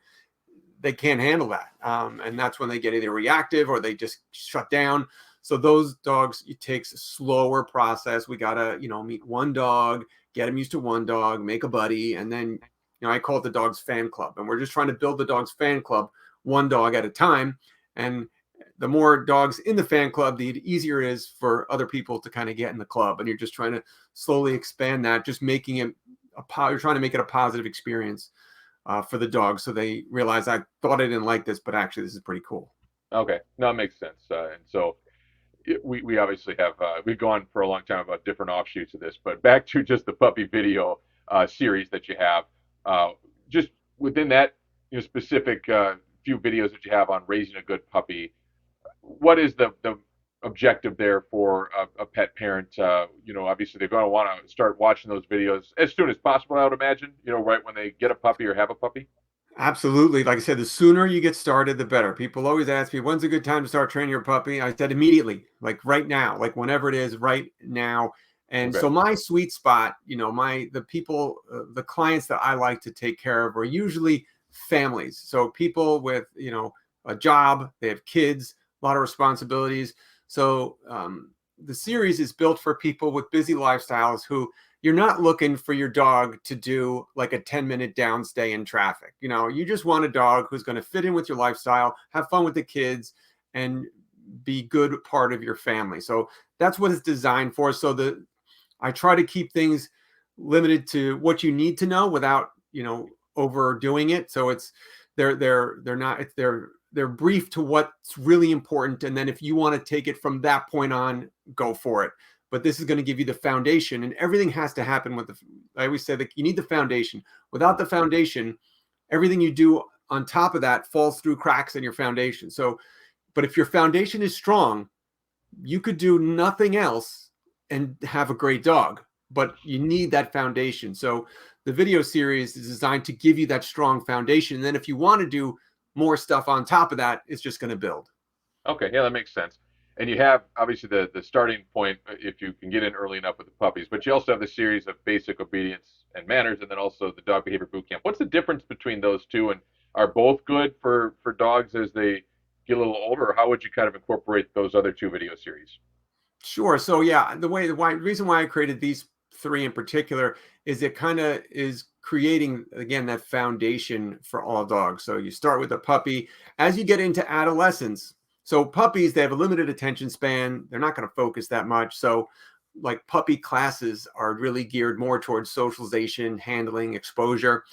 they can't handle that. And that's when they get either reactive or they just shut down. So those dogs, it takes a slower process. We got to, meet one dog, get them used to one dog, make a buddy. And then, I call it the dog's fan club. And we're just trying to build the dog's fan club one dog at a time. And the more dogs in the fan club, the easier it is for other people to kind of get in the club. And you're just trying to slowly expand that, just making it you're trying to make it a positive experience for the dog. So they realize, I thought I didn't like this, but actually this is pretty cool. Okay, no, it makes sense. And so we obviously have we've gone for a long time about different offshoots of this, but back to just the puppy video series that you have. Just within that specific few videos that you have on raising a good puppy, what is the objective there for a pet parent? Obviously they're going to want to start watching those videos as soon as possible, I would imagine. Right when they get a puppy or have a puppy. Absolutely. Like I said, the sooner you get started, the better. People always ask me, when's a good time to start training your puppy? I said immediately, like right now, like whenever it is, right now. And Okay. so my sweet spot, the people, the clients that I like to take care of are usually families. So people with, a job, they have kids, a lot of responsibilities. So the series is built for people with busy lifestyles who, you're not looking for your dog to do like a 10-minute downstay in traffic. You just want a dog who's going to fit in with your lifestyle, have fun with the kids, and be good part of your family. So that's what it's designed for. So I try to keep things limited to what you need to know without, overdoing it. So they're brief to what's really important. And then if you want to take it from that point on, go for it. But this is going to give you the foundation, and everything has to happen I always say that you need the foundation. Without the foundation, everything you do on top of that falls through cracks in your foundation. So, but if your foundation is strong, you could do nothing else and have a great dog, but you need that foundation. So the video series is designed to give you that strong foundation. And then if you want to do more stuff on top of that, it's just going to build. Okay, yeah, that makes sense. And you have obviously the starting point if you can get in early enough with the puppies, but you also have the series of basic obedience and manners, and then also the dog behavior boot camp. What's the difference between those two, and are both good for dogs as they get a little older, or how would you kind of incorporate those other two video series? Sure. So yeah, the reason why I created these three in particular is it kind of is creating, again, that foundation for all dogs. So you start with a puppy. As you get into adolescence, so puppies, they have a limited attention span. They're not going to focus that much. So like puppy classes are really geared more towards socialization, handling, exposure.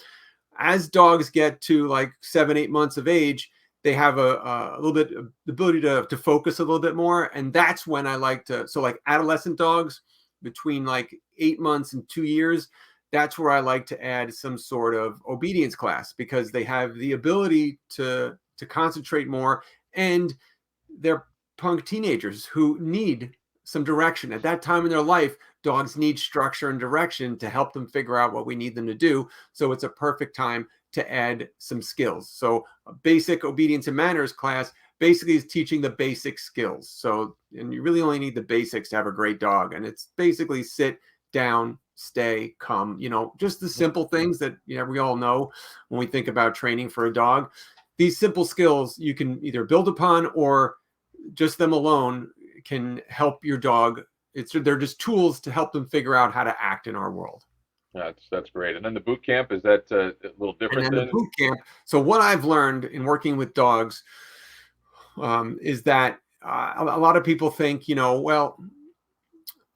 As dogs get to like 7, 8 months of age, they have a little bit of the ability to focus a little bit more. And that's when I like to, so like adolescent dogs between like 8 months and 2 years, that's where I like to add some sort of obedience class, because they have the ability to concentrate more, and they're punk teenagers who need some direction. At that time in their life, dogs need structure and direction to help them figure out what we need them to do. So it's a perfect time to add some skills. So a basic obedience and manners class basically is teaching the basic skills. So, and you really only need the basics to have a great dog. And it's basically sit, down, stay, come, just the simple things that we all know when we think about training for a dog. These simple skills you can either build upon, or just them alone can help your dog. They're just tools to help them figure out how to act in our world. That's great. And then the boot camp, is that a little And different then the than? boot camp. So what I've learned in working with dogs is that a lot of people think, well,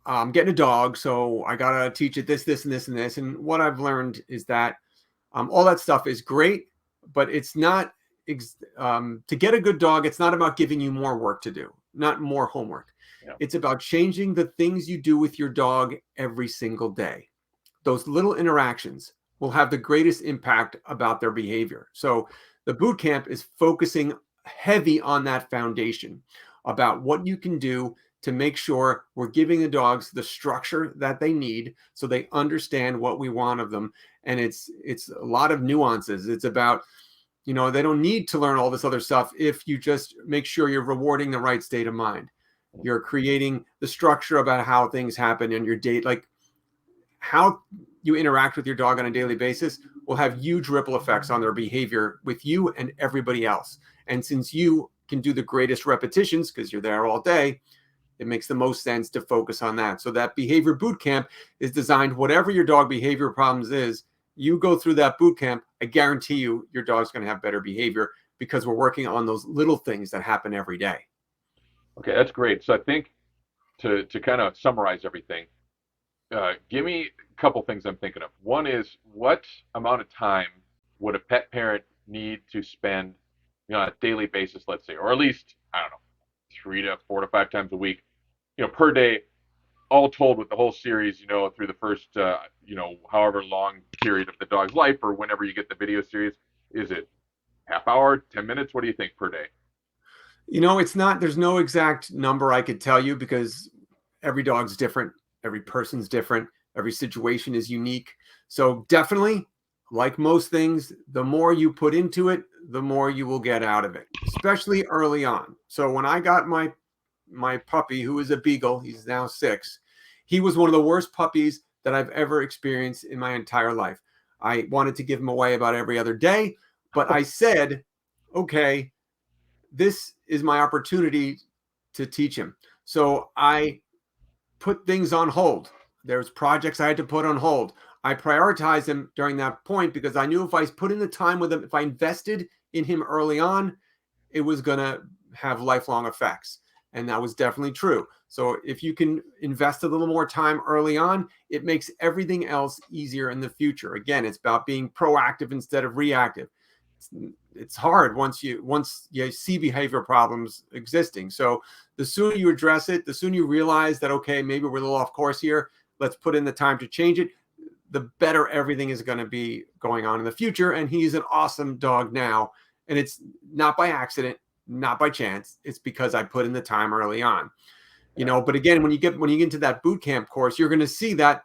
I'm getting a dog, so I got to teach it this, this, and this, and this. And what I've learned is that all that stuff is great, but it's not to get a good dog. It's not about giving you more work to do. not more homework. Yeah. It's about changing the things you do with your dog every single day. Those little interactions will have the greatest impact about their behavior. So the boot camp is focusing heavy on that foundation about what you can do to make sure we're giving the dogs the structure that they need so they understand what we want of them. And it's a lot of nuances. It's about, they don't need to learn all this other stuff if you just make sure you're rewarding the right state of mind. You're creating the structure about how things happen in your date, like how you interact with your dog on a daily basis will have huge ripple effects on their behavior with you and everybody else. And since you can do the greatest repetitions because you're there all day, it makes the most sense to focus on that. So that behavior boot camp is designed, whatever your dog behavior problems is, you go through that boot camp, I guarantee you your dog's going to have better behavior because we're working on those little things that happen every day. Okay, that's great. So I think to kind of summarize everything, give me a couple things I'm thinking of. One is, what amount of time would a pet parent need to spend, on a daily basis, let's say, or at least, I don't know, 3 to 4 to 5 times a week, per day, all told with the whole series, through the first, however long period of the dog's life, or whenever you get the video series. Is it half hour, 10 minutes? What do you think per day? It's not, there's no exact number I could tell you because every dog's different. Every person's different. Every situation is unique. So definitely, like most things, the more you put into it, the more you will get out of it, especially early on. So when I got my puppy, who is a beagle, he's now 6, he was one of the worst puppies that I've ever experienced in my entire life. I wanted to give him away about every other day, but I said, okay, this is my opportunity to teach him. So I put things on hold. There's projects I had to put on hold. I prioritized him during that point because I knew if I put in the time with him, if I invested in him early on, it was going to have lifelong effects. And that was definitely true. So if you can invest a little more time early on, it makes everything else easier in the future. Again, it's about being proactive instead of reactive. It's hard once you see behavior problems existing. So the sooner you address it, the sooner you realize that, okay, maybe we're a little off course here, let's put in the time to change it, the better everything is going to be going on in the future. And he's an awesome dog now. And it's not by accident, not by chance. It's because I put in the time early on. But again, when you get into that boot camp course, you're going to see that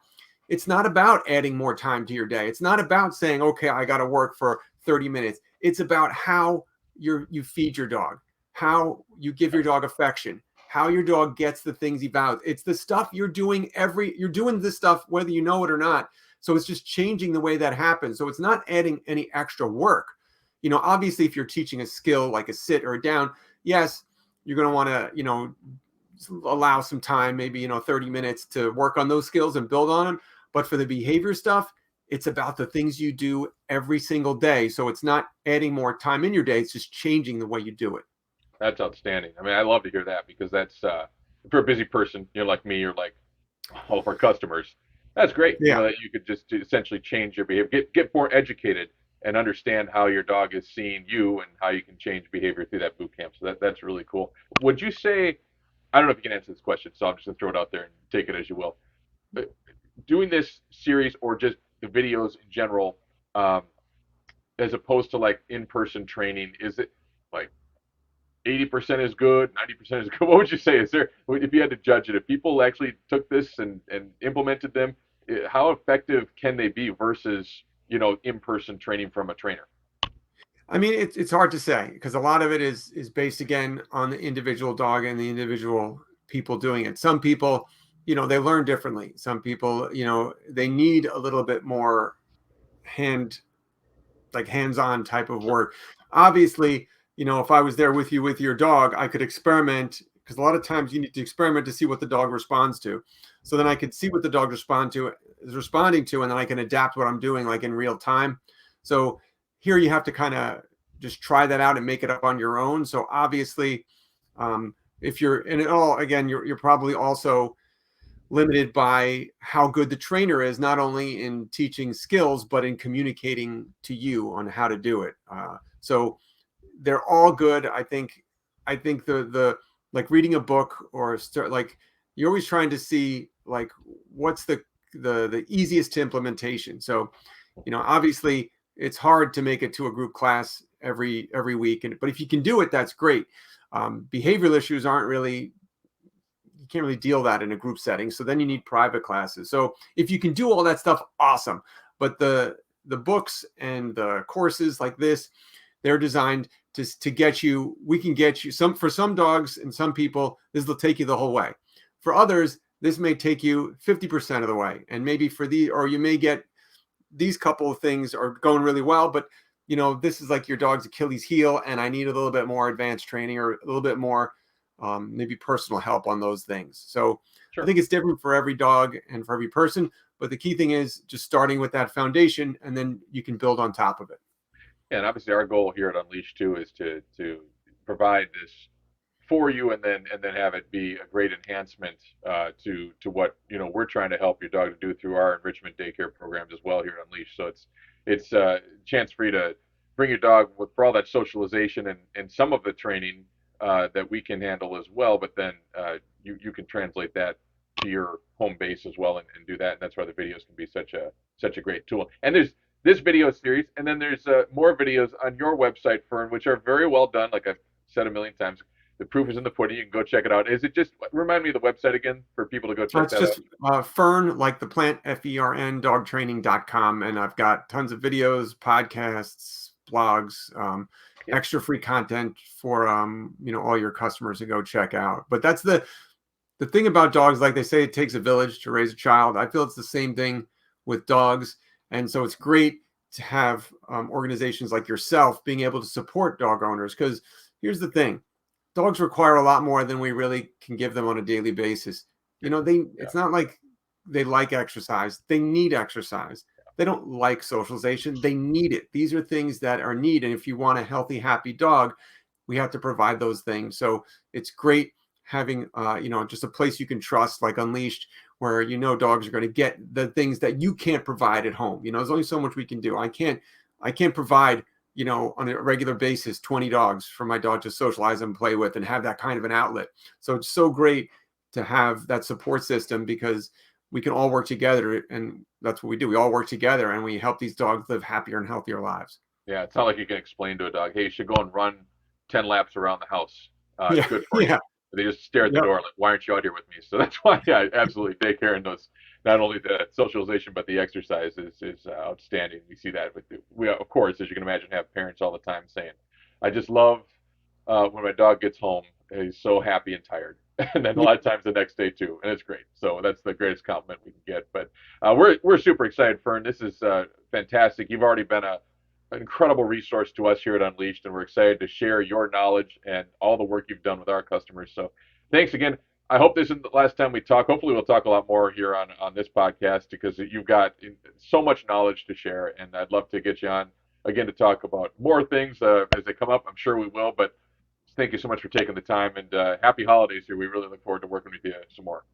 it's not about adding more time to your day. It's not about saying, okay, I got to work for 30 minutes. It's about how you feed your dog, how you give your dog affection, how your dog gets the things he values. It's the stuff you're doing you're doing this stuff whether you know it or not. So it's just changing the way that happens. So it's not adding any extra work. Obviously, if you're teaching a skill like a sit or a down, yes, you're going to want to, allow some time, maybe, 30 minutes to work on those skills and build on them. But for the behavior stuff, it's about the things you do every single day. So it's not adding more time in your day. It's just changing the way you do it. That's outstanding. I mean, I love to hear that because that's, if you're a busy person, like me, or like all of our customers, that's great. Yeah. That you could just essentially change your behavior, get more educated, and understand how your dog is seeing you and how you can change behavior through that boot camp. So that's really cool. Would you say, I don't know if you can answer this question, so I'm just gonna throw it out there and take it as you will. But doing this series or just the videos in general, as opposed to like in-person training, is it like 80% is good, 90% is good? What would you say? Is there, if you had to judge it, if people actually took this and implemented them, how effective can they be versus, in-person training from a trainer? I mean, it's hard to say because a lot of it is based again on the individual dog and the individual people doing it. Some people, they learn differently. Some people, they need a little bit more hands-on type of work. Obviously, if I was there with you with your dog, I could experiment because a lot of times you need to experiment to see what the dog responds to. So then I could see what the dog is responding to, and then I can adapt what I'm doing like in real time. So here you have to kind of just try that out and make it up on your own. So obviously, if you're in it all, again, you're probably also limited by how good the trainer is, not only in teaching skills, but in communicating to you on how to do it. So they're all good. I think the like reading a book or start, like you're always trying to see like what's the easiest to implementation. So, obviously it's hard to make it to a group class every week, but if you can do it, that's great. Behavioral issues aren't really, you can't really deal that in a group setting. So then you need private classes. So if you can do all that stuff, awesome. But the books and the courses like this, they're designed to get you, we can get you for some dogs and some people, this will take you the whole way. For others, this may take you 50% of the way. And maybe or you may get these couple of things are going really well, but this is like your dog's Achilles heel, and I need a little bit more advanced training or a little bit more maybe personal help on those things. So Sure. I think it's different for every dog and for every person, but the key thing is just starting with that foundation, and then you can build on top of it. Yeah, and obviously our goal here at Unleash too is to provide this for you, and then have it be a great enhancement to what we're trying to help your dog to do through our enrichment daycare programs as well here at Unleash. So it's a chance for you to bring your dog for all that socialization and some of the training that we can handle as well, but then you can translate that to your home base as well and do that. And that's why the videos can be such a great tool. And there's this video series, and then there's more videos on your website, Fern, which are very well done. Like I've said a million times, the proof is in the pudding. You can go check it out. Is it just, remind me of the website again for people to go check that out? It's just Fern, like the plant, Fern, dogtraining.com. And I've got tons of videos, podcasts, blogs, extra free content for, all your customers to go check out. But that's the thing about dogs. Like they say, it takes a village to raise a child. I feel it's the same thing with dogs. And so it's great to have organizations like yourself being able to support dog owners, because here's the thing. Dogs require a lot more than we really can give them on a daily basis. It's not like they like exercise. They need exercise. They don't like socialization. They need it. These are things that are needed. And if you want a healthy, happy dog, we have to provide those things. So it's great having, just a place you can trust, like Unleashed, where dogs are going to get the things that you can't provide at home. There's only so much we can do. I can't provide, on a regular basis, 20 dogs for my dog to socialize and play with and have that kind of an outlet. So it's so great to have that support system, because we can all work together, and that's what we do. We all work together and we help these dogs live happier and healthier lives. Yeah, it's not like you can explain to a dog, hey, you should go and run 10 laps around the house. It's good for you. They just stare at the door like, why aren't you out here with me? So that's why, absolutely, daycare and those, not only the socialization, but the exercise is outstanding. We see that we, of course, as you can imagine, have parents all the time saying, I just love when my dog gets home, he's so happy and tired. And then a lot of times the next day too, and it's great. So that's the greatest compliment we can get. But we're super excited, Fern. This is fantastic. You've already been an incredible resource to us here at Unleashed, and we're excited to share your knowledge and all the work you've done with our customers. So thanks again. I hope this isn't the last time we talk. Hopefully we'll talk a lot more here on this podcast, because you've got so much knowledge to share, and I'd love to get you on again to talk about more things as they come up. I'm sure we will, but thank you so much for taking the time, and happy holidays here. We really look forward to working with you some more.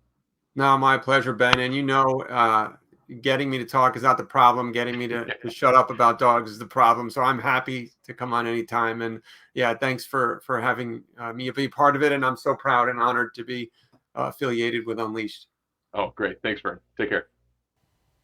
No, my pleasure, Ben. And getting me to talk is not the problem. Getting me to shut up about dogs is the problem. So I'm happy to come on anytime. And yeah, thanks for having me be part of it. And I'm so proud and honored to be affiliated with Unleashed. Oh, great. Thanks, Fern. Take care.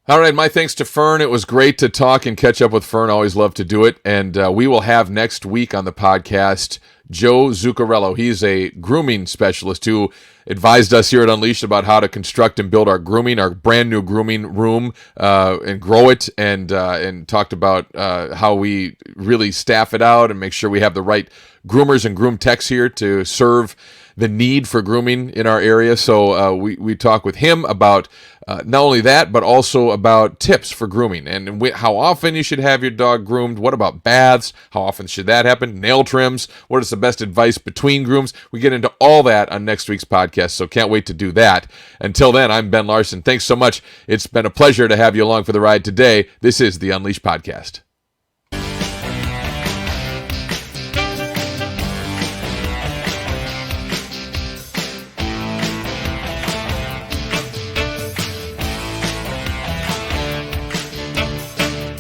All right, my thanks to Fern. It was great to talk and catch up with Fern. Always love to do it. And we will have next week on the podcast Joe Zuccarello. He's a grooming specialist who advised us here at Unleashed about how to construct and build our brand new grooming room, and grow it, and talked about how we really staff it out and make sure we have the right groomers and groom techs here to serve the need for grooming in our area. So we talk with him about not only that, but also about tips for grooming and how often you should have your dog groomed. What about baths? How often should that happen? Nail trims? What is the best advice between grooms? We get into all that on next week's podcast, so can't wait to do that. Until then, I'm Ben Larson. Thanks so much. It's been a pleasure to have you along for the ride today. This is the Unleashed Podcast.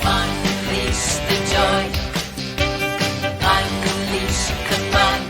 Unleash the joy. Unleash command.